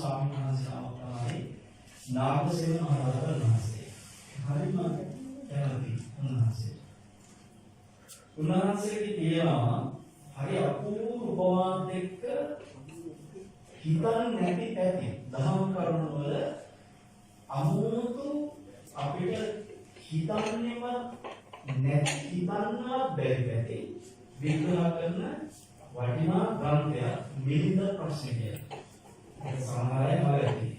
ස්වාමීන් වහන්සේ නමක් තමයි නාගසේන මහ රහතන් වහන්සේ. හරිම කැමති උන්වහන්සේ. උන්වහන්සේගේ තියෙනවා හරි අපූර්ව උපමාත් එක්ක හිතන් නැති පැති දහම් කරුණු වල අමුතු අපිට හිතන්නේම නැති හිතන්නවත් බැරි පැති විග්‍රහ කරන වටිනා ග්‍රන්ථයක් මිලින්ද ප්‍රශ්න කියලා. ඒක සමහරයි මලයි.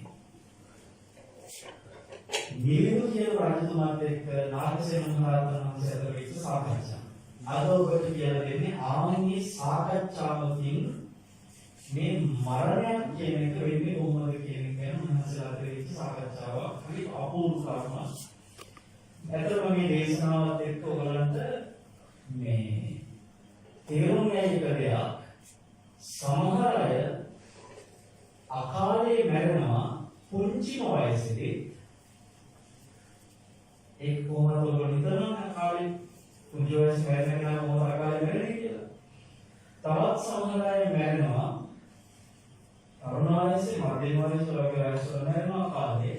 මිලින්ද කියන රජතුමාත් එක්ක නාගසේන මහ රහතන් වහන්සේ අතර වෙච්ච සාකච්ඡා. අද ඔබට කියලා දෙන්නේ ආන්ගේ සාකච්ඡාවකින් මේ මරණයක් කියන එක වෙන්නේ කොහොමද කියන එක ගැන මනසට වෙච්ච සාකච්ඡාවක්. හරි අපූර්ව කර්ම. ඇත්තටම මේ දේශනාවත් එක්ක ඔයගලන්ට මේ තේරුම් ගන්න දෙයක් සමහර අය අකාලේ මැරෙනවා පුංචිම වයසේදී. ඒක කොහොමද ඔයගොල්ලෝ හිතනවා අකාලේ පුංචි වයසේ මැරෙන කෙනා කොහොමද අකාලේ මැරෙන්නේ කියලා? තවත් සමහර අය මැරෙනවා තරුණ වයසේ මධ්‍යම වයසේ වගේ වයසවල මැරෙනවා අකාලේ.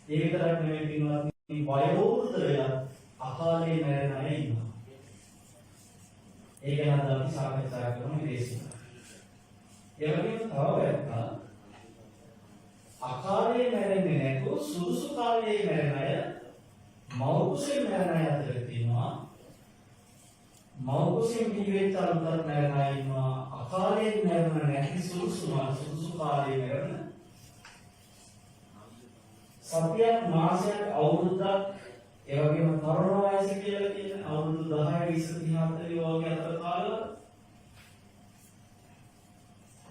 ඒ විතරක් නෙවෙයි පින්වත්නි වයෝවෘද්ධ වෙලා අකාලේ මැරෙන අය ඉන්නවා. ඒක නම් අපි සාකච්ඡා කරමු දේශනා. ඒ වගේම තව වැරද්දක් අකාලේ මැරෙන්නේ නැතුව සුදුසු කාලයේ මැරෙන අය මෞකුසෙන් මැරෙන අය අතර තියෙනවා. මෞකුසෙන් පිළිවෙත් අනුතර මැරෙන අය ඉන්නවා. අකාලේ මැරෙන නැති සුදුසු කාලයේ මැරෙන සතියක් මාසයක් අවුරුද්දක් ඒ වගේම තරුණ වයස කියලා කියන අවුරුදු 10 20 30 40 වගේ අතර කාල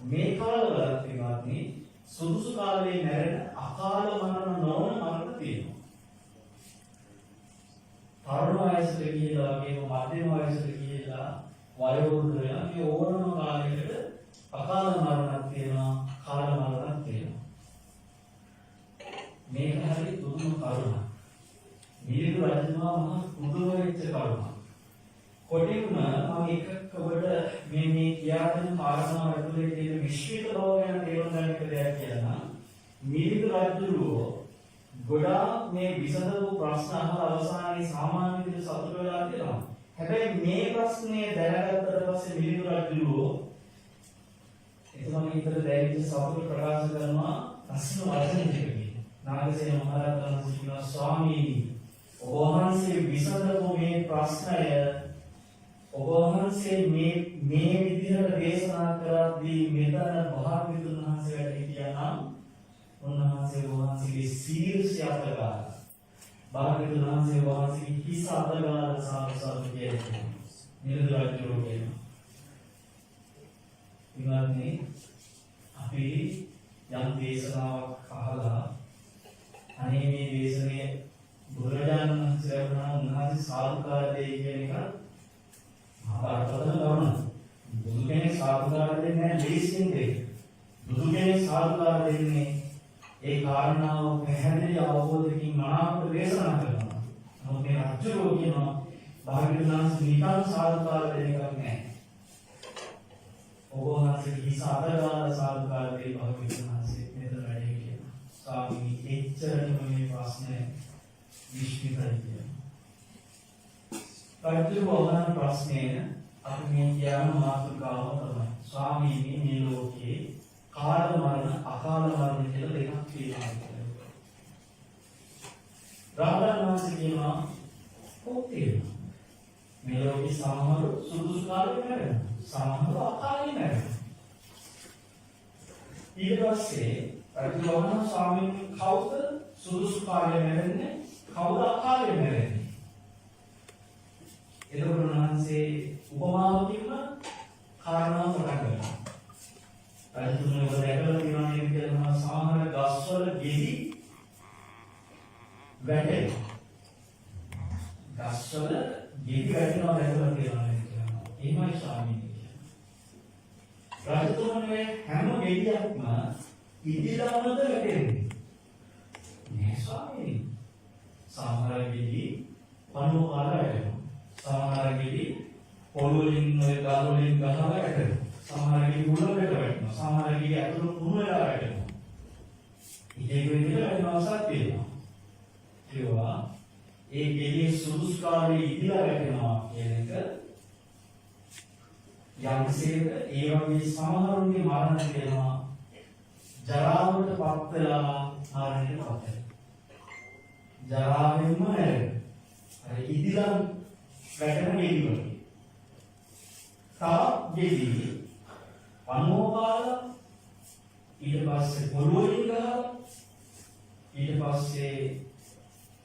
මේ කාලවල පින්වත්නි සුදුසු කාලයේ මැරෙන අකාල මරණ නොවන මරණ තියෙනවා. තරුණ වයසට ගිහිලා වගේම මධ්‍යම වයසට ගිහිලා වයෝවෘද්ධ වෙලා මේ ඕනම කාලයකට අකාල මරණක් තියෙනවා, කාල මරණක් තියෙනවා. මේක හරි දුරුම කරුණක්. මිලිඳු රජතුමා මහා පුදුම වෙච්ච කරුණක්. කොටින්ම මම එකක් ඔබට මේ කියා දෙන කාරණා ඇතුලේ තියෙන විශ්විත බව ගැන තේරුම් ගන්න එක දෙයක් කියලා. මිලිඳු රජුගේ ගොඩාක් මේ විසඳපු ප්‍රශ්න අහලා අවසානයේ සාමාන්‍ය විදිහට සතුට වෙලා තියෙනවා. හැබැයි මේ ප්‍රශ්නේ දැනගත්තට පස්සේ මිලිඳු රජුගේ එතුමාගේ හිතට දැනෙච්ච සතුට ප්‍රකාශ කරනවා රස්න වචන දෙකකින්. නාගසේන මහ රහතන් වහන්සේ කියනවා ස්වාමීනි ඔබ වහන්සේ විසඳපු මේ ප්‍රශ්නය ඔබ වහන්සේ මේ විදිහට දේශනා කරද්දී මෙතන භාග්‍යවතුන් වහන්සේ වැඩ හිටියා නම් උන්වහන්සේ වහන්සේගේ සීර්ෂය අතගාලා භාග්‍යවතුන් වහන්සේ වහන්සේගේ හිස අතගාලා සාකච්ඡා කියන්නේ නිරද රජුගේ කියනවා. ඉන්නන්නේ අපි යම් දේශනාවක් අහලා අනේ මේ දේශනේ බුදුරජාණන් වහන්සේ වුණා උන්වහන්සේ සාදුකාර දෙයි කියන එක මහාවර්තන ගමන. බුදු කෙනෙක් සාදුකාර දෙන්නේ නැහැ ලේසියෙන් දෙයි. බුදු කෙනෙක් සාදුකාර දෙන්නේ ඒ කාරණාව පැහැදිලි අවබෝධයකින් මනාවට දේශනා කරනවා. නමුත් මේ අච්චරෝ කියනවා භාග්‍යවතුන් වහන්සේ නිකන් සාදුකාර දෙන එකක් නැහැ. ඔබ වහන්සේ හිස අතගාලා සාදුකාර දෙයි භාග්‍යවතුන් වහන්සේ මෙතන වැඩි කියනවා. ස්වාමීනි එච්චරම මේ ප්‍රශ්නේ විශ්විතයි කියනවා. රජු වහන ප්‍රශ්නය අපි මේ කියන මාතෘකාව තමයි. ස්වාමීනි මේ ලෝකේ කාල මරණ අකාල මරණ කියලා දෙකක් තියෙනවා. රාහුලන් වහන්සේ කියනවා කොහොමද මේ ලෝකේ සමහර සුදුසු කාලේ මැරෙනවා. සමහර අකාලේ මැරෙනවා. ඊට පස්සේ රජු වහන ස්වාමීනි කවුද සුදුසු කාලේ මැරෙන්නේ? කවුද අකාලේ මැරෙන්නේ? එතකොට උන්වහන්සේ උපමාවකින්ම කාරණා ප්‍රකට කරනවා. රජතුමනි ඔබ දැකලා තියෙනවා නේද කියලා සමහර ගස්වල ගෙඩි වැටෙනවා. ගස්වල ගෙඩි වැටෙනවා දැකලා තියෙනවා නේද කියලා. එහෙමයි ස්වාමීනි කියනවා. රජතුමනි හැම ගෙඩියක්ම ඉදිලමද වැටෙන්නේ? නෑ ස්වාමීනි. සමහර ගෙඩි පණුව කාලා වැටෙනවා. සමහර ගෙඩි පොළොව වලින් ගල් වලින් ගහලා වැටෙනවා. සමහර ගෙඩි මුලකට වැටෙනවා. සමහර ගෙඩි අතුරු කුණු වෙලා වැටෙනවා. ඒක විදිහට වැටෙනවාසක් තියෙනවා. ඒවා ඒ ගෙඩියේ සුදුසු කාලේ ඉදිලා වැටෙනවා කියන එක යම්සේද ඒ වගේ සමහරුන්ගේ මරණ වෙනවා ජරාවට පත් වෙලා මරණයට පත් වෙනවා. ජරාවෙන්ම නැරෙනවා. අර ඉදිලා වැටෙන ගෙඩි වගේ. තවත් ගෙඩි අනෝපාල ඊට පස්සේ පොළොවින් ගහලා ඊට පස්සේ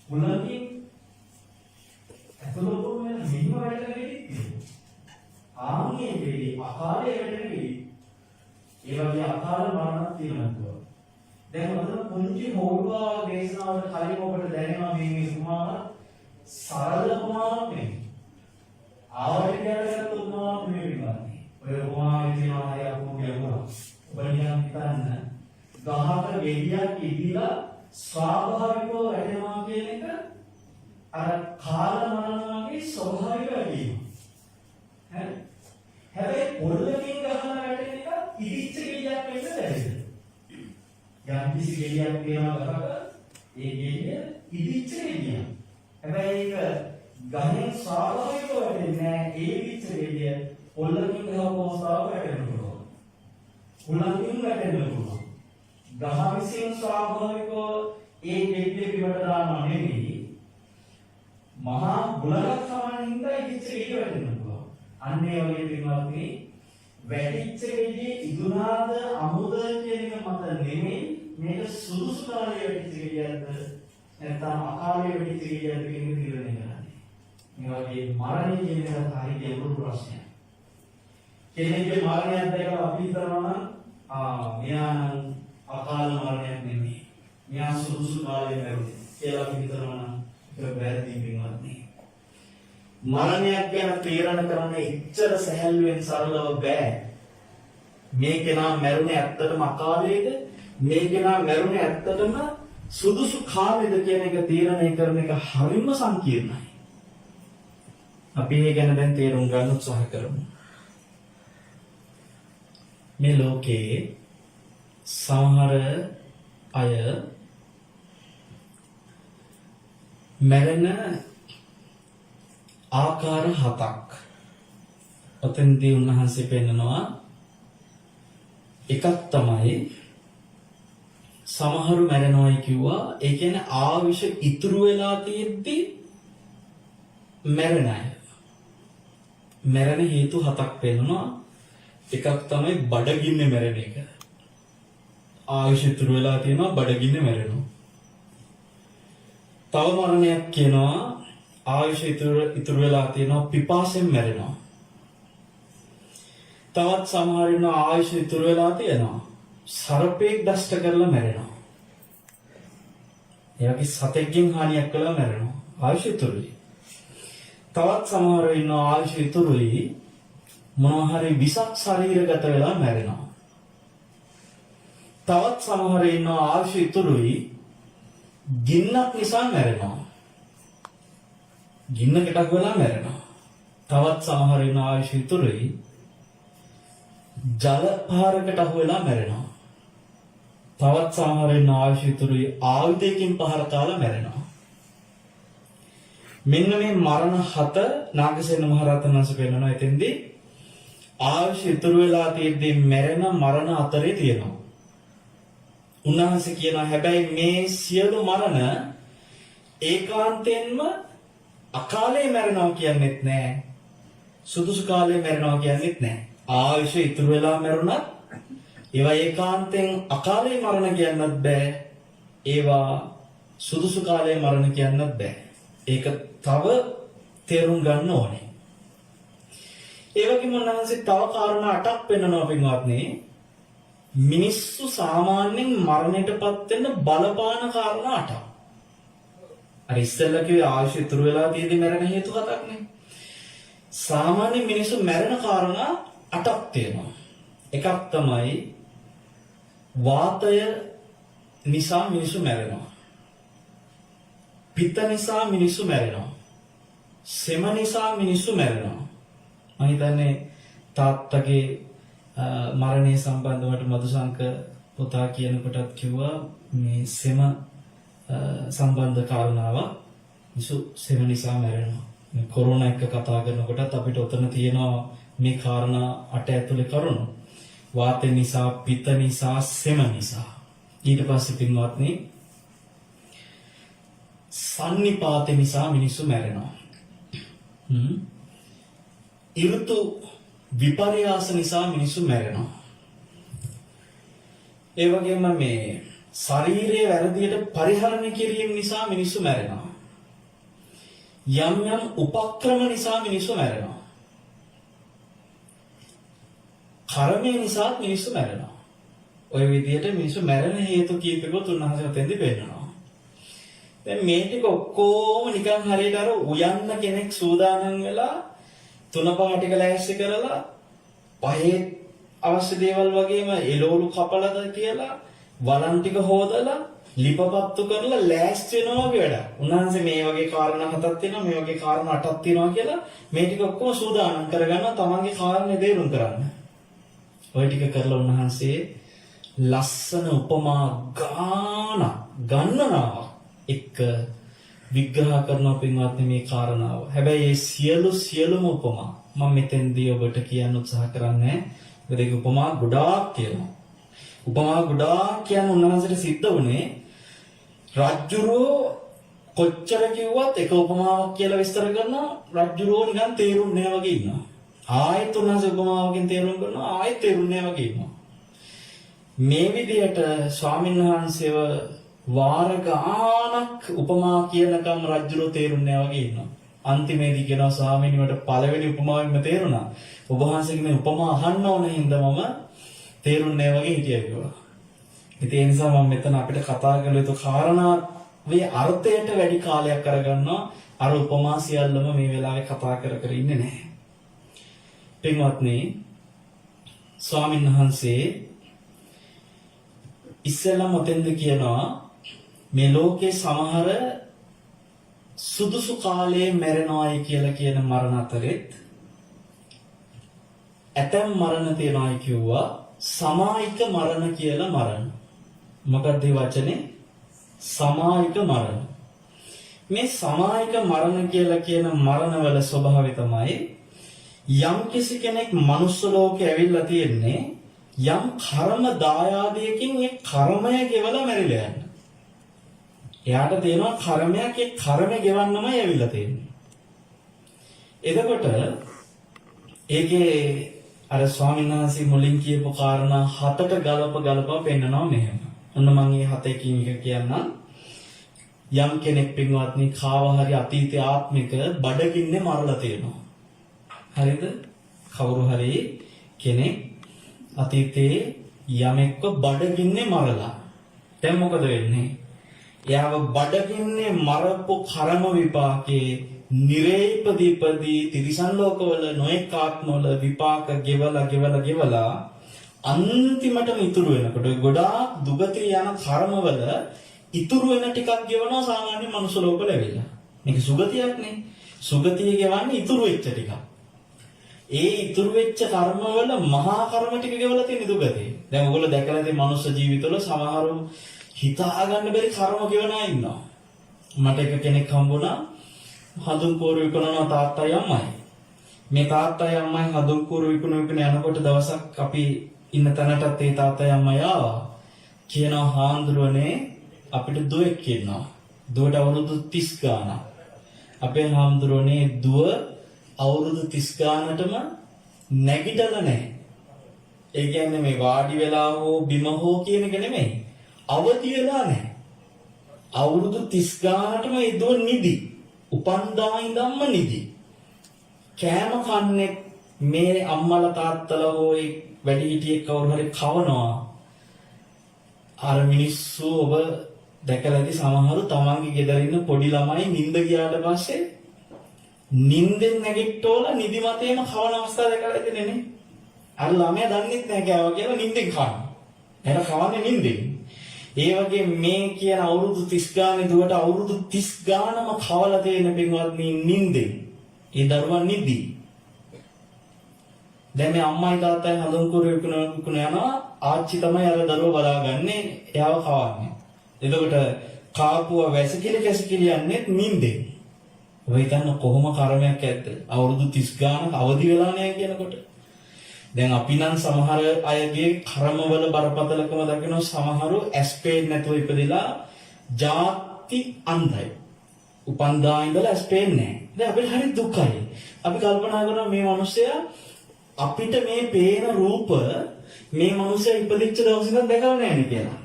මුලකින් අතලොකු වෙන මිනිම වැටෙන ගෙඩි තියෙනවා. ආන්ගේ ගෙඩි අකාලේ වැටෙන ගෙඩි. ඒ වගේ අකාල මරණක් තියෙනවා. දැන් මම පුංචි හොරුවා දේශනාවට කලින් ඔබට දැනෙනවා මේ උපමාව සරල උපමාවක් නෙමෙයි. ආවට ගැටගත් උපමාවක් නෙමෙයි. ඔය උපමාවේ තියෙනවා හරි අපු ගැඹුරක්. ඔබ නිකන් හිතන්න ගහක ගෙඩියක් ඉදිලා ස්වාභාවිකව වැටෙනවා කියන එක අර කාල මරණගේ ස්වභාවික වැඩිම. හරි. හැබැයි පොළකින් ගහන වැටෙන එක ඉදිච්ච ගෙඩියක් වෙන්න බැහැ. යම් කිසි ගෙඩියක් තියෙනවා ගහක ඒ ගෙඩිය ඉදිච්ච ගෙඩියක්. හැබැයි ඒක ගහෙන් ස්වාභාවිකව වැටෙන්නේ නැහැ. ඒ ඉදිච්ච ගෙඩිය පොළකින් ගහපුවම ස්වාභාවිකව වැටෙන්න පුළුවන්. පොළකින් වැටෙන්න පුළුවන්. ගහ විසින් ස්වාභාවිකව ඒ ගෙඩිය පිටට දානවා නෙවෙයි. මහා බුලක් සමානින්ද ඉදිච්ච ගෙඩිය වැටෙන්න පුළුවන්. අන්න ඒ වගේ පින්වත්නි වැටිච්ච ගෙඩිය ඉදුණාද අමුද කියන එක මත නෙමෙයි මේක සුදුසු කාලයේ වැටිච්ච ගෙඩියක්ද නැත්නම් අකාලයේ වැටිච්ච ගෙඩියක්ද කියන එක තීරණය කරන්නේ. මේ වගේ මරණය කියන එක හරි ගැඹුරු ප්‍රශ්නයක්. කෙනෙක්ගේ මරණයක් දැකලා අපි හිතනවා මෙයා නම් අකාල මරණයක් නෙමෙයි. මෙයා සුදුසු කාලයේ වැටුනේ කියලා අපි හිතනවා නම් ඒක වැරදි පින්වත්නි. මරණයක් ගැන තීරණ කරන්න ඉච්ඡර සැහැල්ලුවෙන් සරලව බෑ. මේ කෙනා මැරුණේ ඇත්තටම අකාලයේද? මේ කෙනා මැරුණේ ඇත්තටම සුදුසු කාලෙද කියන එක තීරණය කරන එක හරිම සංකීර්ණයි. අපි ඒ ගැන දැන් තේරුම් ගන්න උත්සාහ කරමු. මේ ලෝකේ සමහර අය මැරෙන ආකාර 7ක් ඔතෙන්දී උන්වහන්සේ පෙන්නනවා. එකක් තමයි සමහරු මැරෙනවායි කිව්වා. ඒ කියන්නේ ආවිෂ ඉතුරු වෙලා තියෙද්දි මැරෙන අය. මැරෙන හේතු 7ක් පෙන්නනවා. එකක් තමයි බඩගින්නේ මැරෙන එක. ආවිෂ ඉතුරු වෙලා තියෙනවා බඩගින්නේ මැරෙනවා. තව මරණයක් කියනවා ආයුෂ ඉතුරු වෙලා තියෙනවා පිපාසයෙන් මැරෙනවා. තවත් සමහර ඉන්නවා ආයුෂ ඉතුරු වෙලා තියෙනවා සර්පෙක් දෂ්ට කරලා මැරෙනවා. එයාගේ සතෙක්ගෙන් හානියක් කළා මැරෙනවා. ආයුෂ ඉතුරුයි. තවත් සමහර ඉන්නවා ආයුෂ ඉතුරුයි මොනවා හරි විසක් ශරීරගත වෙලා මැරෙනවා. තවත් සමහර ඉන්නවා ආයුෂ ඉතුරුයි ගින්නක් නිසා මැරෙනවා. ගින්නකට අහු වෙලා මැරෙනවා. තවත් සමහර ඉන්න ආයුෂ ඉතුරුයි ජල පහරකට අහු වෙලා මැරෙනවා. තවත් සමහර ඉන්න ආයුෂ ඉතුරුයි ආයුධයකින් පහර කාලා මැරෙනවා. මෙන්න මේ මරණ 7 නාගසේන මහ රහතන් වහන්සේ පෙන්නනවා. එතෙන්දී ආයුෂ ඉතුරු වෙලා තියෙද්දී මැරෙන මරණ 4 තියෙනවා. උන්වහන්සේ කියනවා හැබැයි මේ සියලු මරණ ඒකාන්තයෙන්ම අකාලේ මැරෙනවා කියන්නේත් නෑ. සුදුසු කාලේ මැරෙනවා කියන්නේත් නෑ. ආයුෂ ඉතුරු වෙලා මැරුණත් ඒවා ඒකාන්තයෙන් අකාලේ මරණ කියන්නත් බෑ. ඒවා සුදුසු කාලේ මරණ කියන්නත් බෑ. ඒක තව තේරුම් ගන්න ඕනේ. ඒ වගේම උන්වහන්සේ තව කාරණා 8ක් පෙන්නනවා පින්වත්නි. මිනිස්සු සාමාන්‍යයෙන් මරණයටපත් වෙන්න බලපාන කාරණා 8ක්. අර ඉස්සෙල්ලා කිව්වේ ආයුෂ ඉතුරු වෙලා තියෙදි මැරෙන හේතු 7ක් නේ. සාමාන්‍ය මිනිස්සු මැරෙන කාරණා 8ක් තියෙනවා. එකක් තමයි වාතය නිසා මිනිස්සු මැරෙනවා. පිත්ත නිසා මිනිස්සු මැරෙනවා. සෙම නිසා මිනිස්සු මැරෙනවා. මම හිතන්නේ තාත්තගේ මරණය සම්බන්ධවට මදුසංක පුතා කියනකොටත් කිව්වා මේ සෙම සම්බන්ධ කාරණාවක්. මිනිස්සු සෙම නිසා මැරෙනවා. මේ කොරෝනා එක කතා කරනකොටත් අපිට උතන තියෙනවා මේ කාරණා 8 ඇතුලේ කරුණු. වාත නිසා, පිත නිසා, සෙම නිසා. ඊට පස්සේ පින්වත්නි සන්නිපාත නිසා මිනිස්සු මැරෙනවා. ඍතු විපර්යාස නිසා මිනිස්සු මැරෙනවා. ඒ වගේම මේ ශරීරයේ වැරදියට පරිහරණය කිරීම නිසා මිනිස්සු මැරෙනවා. යම් යම් උපක්‍රම නිසා මිනිස්සු මැරෙනවා. කර්මය නිසා මිනිස්සු මැරෙනවා. ඔය විදිහට මිනිස්සු මැරෙන හේතු කීපයක උන්වහන්සේ තෙන්දි පෙන්නනවා. දැන් මේ ටික ඔක්කොම නිකන් හරියට අර උයන්න කෙනෙක් සූදානම් වෙලා තුන පහ ටික ලෑස්ති කරලා පහේ අවශ්‍ය දේවල් වගේම එළවලු කපලද කියලා වලන් ටික හොදලා ලිපපත්තු කරලා ලෑස්ති වෙනවා වගේ වැඩක්. උන්වහන්සේ මේ වගේ කාරණා 7ක් තියෙනවා, මේ වගේ කාරණා 8ක් තියෙනවා කියලා මේ ටික ඔක්කොම සූදානම් කරගන්නවා තමන්ගේ කාරණේ දේරුම් කරන්න. ඔය ටික කරලා උන්වහන්සේ ලස්සන උපමා ගණනාවක් එක්ක විග්‍රහ කරනවා පින්වත්නි මේ කාරණාව. හැබැයි මේ සියලුම උපමා මම මෙතෙන්දී ඔබට කියන්න උත්සාහ කරන්නේ මොකද ඒක උපමා ගොඩාක් තියෙනවා. උපමා ගොඩාක් කියන උන්වහන්සේට සිද්ධ වුණේ රජ්ජුරුව කොච්චර කිව්වත් එක උපමාවක් කියලා විස්තර කරනවා රජ්ජුරුව නිකන් තේරුන්නේ නැහැ වගේ ඉන්නවා. ආයෙත් උන්වහන්සේ උපමාවකින් තේරුම් කරනවා ආයෙත් තේරුන්නේ නැහැ වගේ ඉන්නවා. මේ විදිහට ස්වාමීන් වහන්සේව වාර ගානක් උපමා කියනකම් රජුරෝ තේරුන්නේ නැහැ වගේ ඉන්නවා. අන්තිමේදී කියනවා ස්වාමීනි මට පළවෙනි උපමාවෙන්ම තේරුණා. ඔබ වහන්සේගේ මේ උපමා අහන්න ඕන හින්දා මම තේරුන්නේ නැහැ වගේ හිටියා කිව්වා. ඉතින් ඒ නිසා මම මෙතන අපිට කතා කළ යුතු කාරණාවේ අර්ථයට වැඩි කාලයක් අරගන්නවා. අර උපමා සියල්ලම මේ වෙලාවේ කතා කර ඉන්නේ නැහැ. පින්වත්නි ස්වාමීන් වහන්සේ ඉස්සෙල්ලා මොතෙන්ද කියනවා මේ ලෝකේ සමහර සුදුසු කාලයේ මැරෙනවායි කියලා කියන මරණ අතරෙත් ඇතැම් මරණ තියනවායි කිව්වා සමායික මරණ කියලා මරණ. මොකක්ද මේ වචනේ? සමායික මරණ. මේ සමායික මරණ කියලා කියන මරණවල ස්වභාවය තමයි යම් කිසි කෙනෙක් මනුස්ස ලෝකේ ඇවිල්ලා තියෙන්නේ යම් කර්ම දායාදයකින් ඒ කර්මය ගෙවලා මැරිලා යන්න. එයාට තියෙනවා කර්මයක් ඒ කර්මය ගෙවන්නමයි ඇවිල්ලා තියෙන්නේ. එතකොට ඒකේ අර ස්වාමීන් වහන්සේ මුලින් කියපු කාරණා 7ට ගලප පෙන්නනවා මෙහෙම. ඔන්න මම මේ 7කින් එක කියන්නම්. යම් කෙනෙක් පින්වත්නි කාව හරි අතීත ආත්මික බඩගින්නේ මරලා තියෙනවා. හරිද? කවුරු හරි කෙනෙක් අතීතයේ යමෙක්ව බඩගින්නේ මරලා. දැන් මොකද වෙන්නේ? එයාව බඩගින්නේ මරපු කර්ම විපාකේ නිරේපදීපදී තිරිසන් ලෝකවල නොඑක ආත්මවල විපාක ගෙවලා අන්තිමටම ඉතුරු වෙනකොට ගොඩාක් දුගතිය යන කර්මවල ඉතුරු වෙන ටිකක් ගෙවනවා සාමාන්‍ය මනුස්ස ලෝකවල ඇවිල්ලා. මේක සුගතියක් නේ. සුගතිය ගෙවන්නේ ඉතුරු වෙච්ච ටිකක්. ඒ ඉතුරු වෙච්ච කර්මවල මහා කර්ම ටික ගෙවලා තියෙන දුගතිය. දැන් ඔයගොල්ලෝ දැකලා තියෙන මනුස්ස ජීවිතවල සමහරව හිතා ගන්න බැරි කර්ම ගෙවන අය ඉන්නවා. මට එක කෙනෙක් හම්බුණා හඳුන් කෝරු විකුණන තාත්තයි අම්මයි. මේ තාත්තයි අම්මයි හඳුන් කෝරු විකුණන යනකොට දවසක් අපි ඉන්න තැනටත් ඒ තාත්තයි අම්මයි ආවා. කියනවා හාමුදුරනේ අපිට දුවෙක් ඉන්නවා. දුවට අවුරුදු 30 ගාණක්. අපේ හාමුදුරනේ දුව අවුරුදු 30 ගානටම නැගිටලා නැහැ. ඒ කියන්නේ මේ වාඩි වෙලා හෝ බිම හෝ කියන එක නෙමෙයි. අවදි වෙලා නැහැ. අවුරුදු 30 ගානටම ඒ දුව නිදි. උපන්දා ඉඳන්ම නිදි. කෑම කන්නේ මේ අම්මලා තාත්තලා හෝ වැඩිහිටියෙක් කවුරු හරි කවනවා. අර මිනිස්සු ඔබ දැකලා ඇති සමහරු තමන්ගේ ගෙදර ඉන්න පොඩි ළමයි නිින්ද ගියාට පස්සේ නිින්දෙන් නැගිට්ටෝලා නිදිමතේම කවන අවස්ථාව දැකලා ඇතිනේ නේ. අර ළමයා දන්නෙත් නැහැ කෑවා කියලා නිින්දෙන් කනවා. එයා කවන්නේ නිින්දෙන්. ඒ වගේ මේ කියන අවුරුදු 30 ගානේ දුවට අවුරුදු 30 ගානම කවලා තියෙන පින්වත්නි නිින්දෙන්. ඒ දරුවා නිදි. දැන් මේ අම්මයි තාත්තයි හඳුන් කුරු විකුණ යනවා ආච්චි තමයි අර දරුව බලාගන්නේ එයාව කවන්නේ. එතකොට කාපුව වැසිකිලි කැසිකිලි යන්නේ නිින්දෙන්. ඔය හිතන්න කොහොම කර්මයක් ඇද්ද? අවුරුදු 30 ගානක් අවදි වෙලා නැහැ කියනකොට. දැන් අපි නම් සමහර අයගේ කර්මවල බරපතලකම දකින සමහරු ඇස්පේන් නැතුව ඉපදිලා ಜಾති අන්ධයි. උපන්දා ඉඳලා ඇස්පේන් නැහැ. දැන් අපිට හරි දුකයි. අපි කල්පනා කරනවා මේ මිනිස්සයා අපිට මේ පේන රූප මේ මිනිස්සයා ඉපදිච්ච දවස් ඉඳන් දැකලා නැහැ නේ කියලා.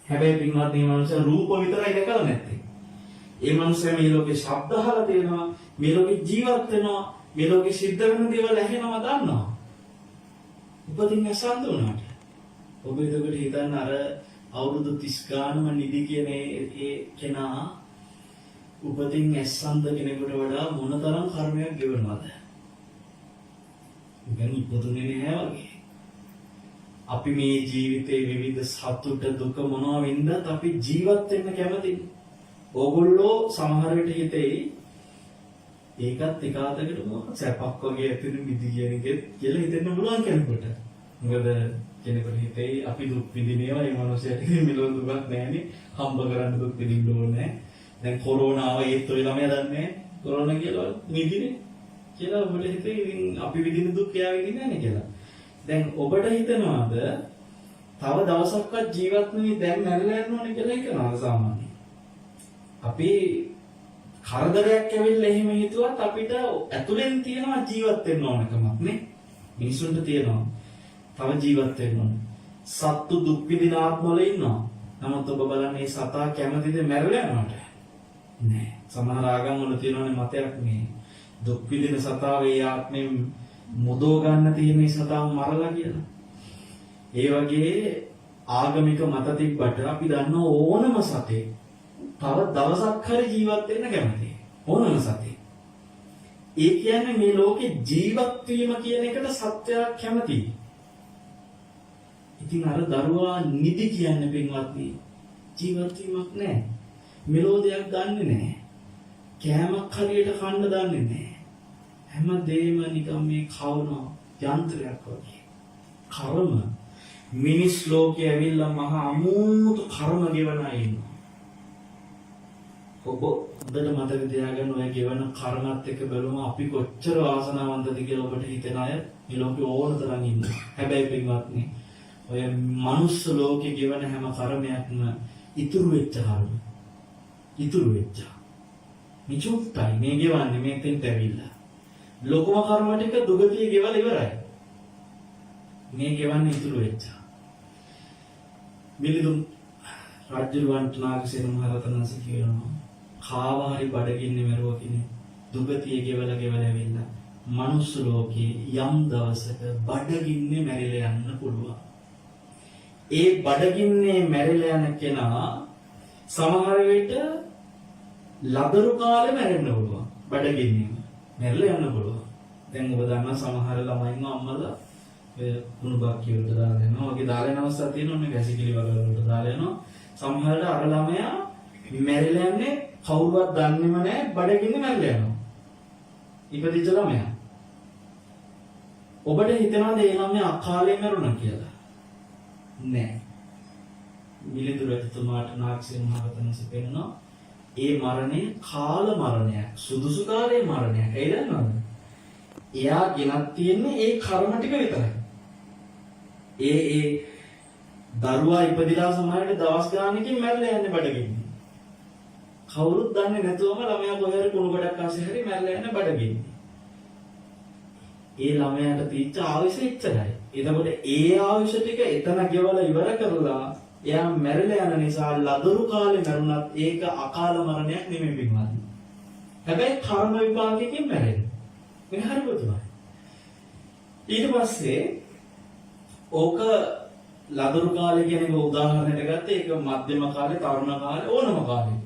හැබැයි පින්වත් මේ මිනිස්සයා රූප විතරයි දැකලා නැත්තේ. ඒ මිනිස්සයා මේ ලෝකේ ශබ්ද අහලා තියෙනවා, මේ ලෝකේ ජීවත් වෙනවා, මේ ලෝකේ සිද්ධ වෙන දේවල් ඇහෙනවා දන්නවා. උපදින්න සම්ද උනාට. ඔබ එතකොට හිතන්න අර අවුරුදු 30 ගානම නිදි කියන ඒ කෙනා උපදින් ඇස්සන්ද කෙනෙකුට වඩා මොනතරම් කර්මයක් ගෙවනවද? ඉතින් ඉපදුනේ නැහැ වගේ. අපි මේ ජීවිතේ විවිධ සතුට දුක මොනවා වෙන්නත් අපි ජීවත් වෙන්න කැමතියි. ඕගොල්ලෝ සමහර විට හිතේ ඒකත් එක අතකට මොකක් සැපක් වගේ ඇතිවෙන නිදි කියන එක කියලා හිතෙන්න පුළුවන් කෙනෙකුට. මොකද කෙනෙකුට හිතේ අපි දුක් විඳිනවා මේ මිනිස්සුන්ට මෙලොව දුකක් නැහැනේ. හම්බ කරන්න දුක් විඳින්න ඕනේ. දැන් කොරෝනාව ඒත් ඔය ළමයා දන්නේ කොරෝනා කියලා නිදිනේ කියලා ඔබට හිතේ ඉතින් අපි විඳින දුක් එයා විඳින්නේ නැහැ කියලා. දැන් ඔබට හිතනවාද තව දවසක්වත් ජීවත් වෙන්නේ දැන් මැරෙලා යන්න ඕනේ කියලා හිතනවාද සාමාන්‍යයෙන්? අපි කරදරයක් ඇවිල්ලා එහෙම හිතුවත් අපිට ඇතුලෙන් තියෙනවා ජීවත් වෙන්න ඕනකමක් නේ. මිනිසුන්ට තියෙනවා තව ජීවත් වෙන්න ඕන. සත්තු දුක් විඳින ආත්මවල ඉන්නවා. නමුත් ඔබ බලන්නේ සතා කැමතිද මැරෙලා යනවට? නෑ. සමහර ආගම් වල තියෙනවනේ මතයක් මේ දුක් විඳින සතා වේ ආත්මෙන් මුදව ගන්න තියෙන සතාව මරලා කියලා. ඒ වගේ ආගමික මත තිබ්බට අපි දන්න ඕනම සතේ තව දවසක් හරි ජීවත් වෙන්න කැමතියි. ඕනම සතේ. ඒ කියන්නේ මේ ලෝකේ ජීවත් වීම කියන එකට සත්‍යයක් කැමතියි. ඉතින් අර දරුවා නිදි කියන්නේ පින්වත්නි ජීවත් වීමක් නෑ. මෙලෝදයක් දන්නේ නෑ. කෑමක් හරියට කන්න දන්නේ නෑ. හැමදේම නිකන් මේ කවන යන්ත්‍රයක් වගේ. කර්ම මිනිස් ලෝකයේ ඇවිල්ලා මහා අමෝතු කර්ම ගෙවන අය ඉන්නවා. ඔබ හොඳට මතක තියාගන්න ඔය ගෙවන කර්මත් එක්ක බලමු අපි කොච්චර වාසනාවන්තද කියලා ඔබට හිතෙන අය මේ ලෝකේ ඕන තරම් ඉන්නවා. හැබැයි පින්වත්නි ඔය මනුස්ස ලෝකේ ගෙවන හැම කර්මයක්ම ඉතුරු වෙච්ච කර්ම. ඉතුරු වෙච්ච. මේ චුට්ටයි මේ ගෙවන්නේ මේ තෙන්ට ඇවිල්ලා. ලෝකම කර්ම ටික දුගතිය ගෙවලා ඉවරයි. මේ ගෙවන්නේ ඉතුරු වෙච්ච. මිලිඳුන් රාජ්‍යරුවන්ට නාගසේන මහ රහතන් වහන්සේ කියනවා කාව හරි බඩගින්නේ මරුවා කියන්නේ දුගතිය ගෙවලා ඇවිල්ලා මනුස්ස ලෝකේ යම් දවසක බඩගින්නේ මැරිලා යන්න පුළුවන්. ඒ බඩගින්නේ මැරිලා යන කෙනා සමහර විට ලදරු කාලේ මැරෙන්න පුළුවන්. බඩගින්නේ මැරිලා යන්න පුළුවන්. දැන් ඔබ දන්නා සමහර ළමයින්ව අම්මලා කුණු බක්කිය වලට දාලා යනවා. වගේ දාලා යන අවස්ථා තියෙනවා නේ වැසිකිලි වලට දාලා යනවා. සමහරවිට අර ළමයා මැරිලා යන්නේ කවුරුවත් දන්නේම නැහැ බඩගින්න මැරිලා යනවා. ඉපදිච්ච ළමයා. ඔබට හිතනවාද ඒ ළමයා අකාලේ මැරුණා කියලා? නෑ. මිලිඳු රජතුමාට නාගසේන මහ රහතන් වහන්සේ පෙන්වනවා ඒ මරණය කාල මරණයක්. සුදුසු කාලේ මරණයක්. ඒ දන්නවද? එයා ගෙනත් තියෙන්නේ ඒ කර්ම ටික විතරයි. ඒ දරුවා ඉපදිලා සමහරවිට දවස් ගානකින් මැරලා යන්නේ බඩගින්න. කවුරුත් දන්නේ නැතුවම ළමයා කොහේ හරි කුණු ගඩක් අස්සේ හරි මැරලා යන්නේ බඩගින්න. ඒ ළමයාට තීච්ච ආයුෂ ඉච්චරයි. එතකොට ඒ ආයුෂ ටික එතන ගෙවලා ඉවර කරලා එයා මැරලා යන නිසා ලදරු කාලේ මරුණත් ඒක අකාල මරණයක් නෙමෙයි පින්වත්නි. හැබැයි කර්ම විපාකයෙන් මැරෙන්නේ. මේ හරි පුදුමයි. ඊට පස්සේ ඕක ලදරු කාලේ කියන එක උදාහරණයක් ගත්තා. ඒක මධ්‍යම කාලේ, තරුණ කාලේ, ඕනම කාලෙක.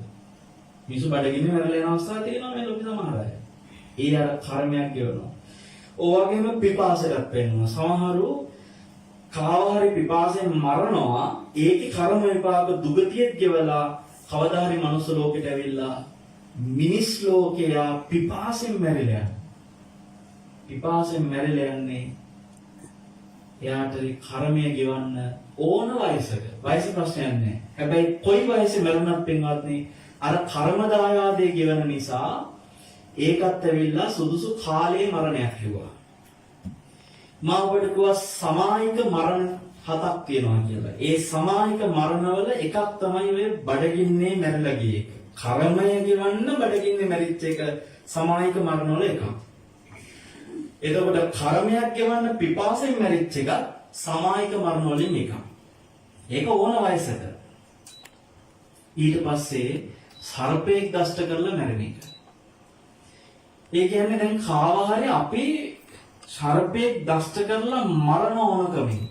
මිනිස්සු බඩගින්න මැරලා යන අවස්ථා තියෙනවා මේ ලෝකේ සමහර අය. ඒ අර කර්මයක් ගෙවනවා. ඔයගෙම පිපාසයක් වෙනවා. සමහරු කාව හරි පිපාසයෙන් මරනවා. ඒකේ කර්ම විපාක දුගතියෙත් ගෙවලා කවදා හරි මනුස්ස ලෝකෙට ඇවිල්ලා මිනිස් ලෝකේ පිපාසයෙන් මැරිලා යනවා. පිපාසයෙන් මැරිලා යන්නේ එයාට කර්මය ගෙවන්න ඕන වයසක. වයස ප්‍රශ්නයක් නැහැ. හැබැයි කොයි වයසේ මරුණත් පින්වත්නි අර කර්ම දායාදේ ගෙවන නිසා ඒකත් ඇවිල්ලා සුදුසු කාලයේ මරණයක් කිව්වා. මම ඔබට කිව්වා සමායික මරණ 7ක් තියෙනවා කියලා. ඒ සමායික මරණවල එකක් තමයි ඔය බඩගින්නේ මැරලා ගිය එක. කර්මය ගෙවන්න බඩගින්නේ මැරිච්ච එක සමායික මරණවල එකක්. එතකොට කර්මයක් ගෙවන්න පිපාසයෙන් මැරිච්ච එක සමායික මරණ වලින් එකක්. ඒක ඕන වයසක. ඊට පස්සේ සර්පෙක් දෂ්ට කරලා මැරෙන එක. ඒ කියන්නේ දැන් කාව හරි අපි සර්පෙක් දෂ්ට කරලා මරණ ඕනකමින්.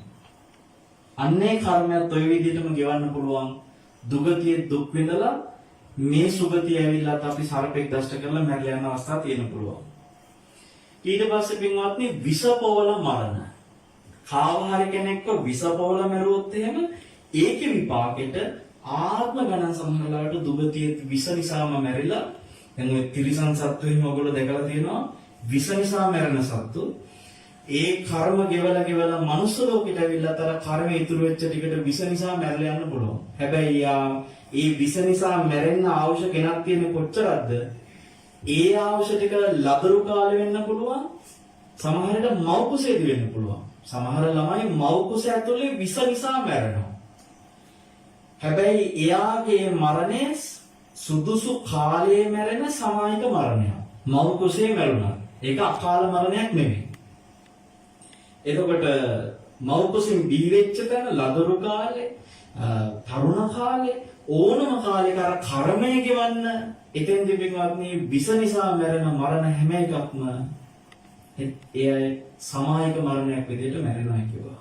අන්නේ කර්මයක් ඔය විදිහටම ගෙවන්න පුළුවන්. දුගතිය දුක් විඳලා මේ සුගතිය ඇවිල්ලාත් අපි සර්පෙක් දෂ්ට කරලා මැරලා යන අවස්ථා තියෙන පුළුවන්. ඊට පස්සේ පින්වත්නි විසපෝල මරණ. කාව හරි කෙනෙක්ව විසපෝල මරුවොත් එහෙම ඒකේ විපාකෙට ආත්ම ගණන් සමහරලාට දුගතිය විස නිසාම මැරිලා දැන් ඔය තිරිසන් සත්තු එහෙම ඔයගොල්ලෝ දැකලා තියෙනවා විස නිසා මැරෙන සත්තු ඒ කර්ම ගෙවලා මනුස්ස ලෝකෙට ඇවිල්ලා තර කර්ම ඉතුරු වෙච්ච ටිකට විස නිසා මැරලා යන්න පුළුවන්. හැබැයි ඒ විස නිසා මැරෙන්න අවශ්‍ය කෙනක් තියෙන කොච්චරක්ද? ඒ අවශ්‍ය ටික ලදරු කාලෙ වෙන්න පුළුවන්. සමහරට මව් කුසේදී වෙන්න පුළුවන්. සමහර ළමයි මව් කුස ඇතුලේ විස නිසා මැරෙනවා. හැබැයි එයාගේ මරණය සුදුසු කාලයේ මැරෙන සමායික මරණයක්. මව් කුසේ මැරුණා. ඒක අකාල මරණයක් නෙමෙයි. එතකොට මව් කුසින් බිහි වෙච්ච තැන ලදරු කාලේ, තරුණ කාලේ ඕනම කාලයක අර කර්මය ගෙවන්න එතෙන් දෙපින්වත්නි විස නිසා මැරෙන මරණ හැම එකක්ම ඒ සමායික මරණයක් විදිහට මැරෙනවා කියනවා.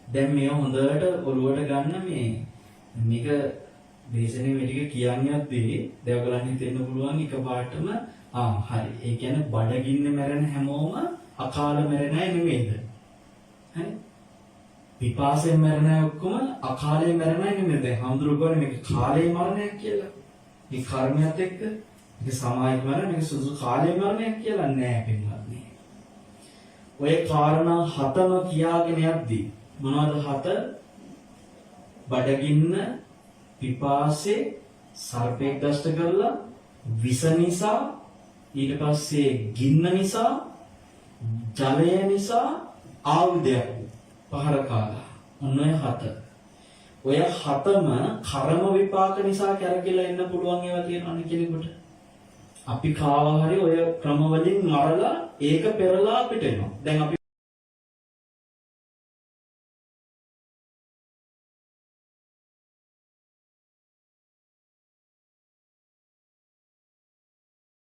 දැන් මේ හොඳට ඔළුවට ගන්න මේක දේශනේ මේ ටික කියන්නේත් දැන් ඔයගලන් හිතෙන්න පුළුවන් එකපාරටම හරි. ඒ කියන්නේ බඩගින්නේ මැරෙන හැමෝම අකාල මැරෙන අය නෙමෙයිද? හරි. පිපාසයෙන් මැරෙන අය ඔක්කොම අකාලයෙන් මැරෙන අය නෙමෙයි. දැන් හඳුරුගන්නේ මේක කාලයේ මරණයක් කියලා. මේ කර්මයක් එක්ක මේක සමායික මරණ මේක සුසු කාලයේ මරණයක් කියලා නෑ පින්වත්නි. ඔය කාරණා 7ම කියාගෙන යද්දී මොනවද 7? බඩගින්න, පිපාසය, සර්පෙක් දෂ්ට කරලා, විස නිසා, ඊට පස්සේ ගින්න නිසා, ජලය නිසා, ආයුධයක් පහර කාලා. ඔන්න ඔය 7. ඔය 7ම කර්ම විපාක නිසා කැරකිලා එන්න පුළුවන් ඒවා තියෙනවනේ කෙනෙකුට. අපි කාවා හරි ඔය ක්‍රම වලින් මරලා ඒක පෙරලා අපිට එනවා. දැන් අපි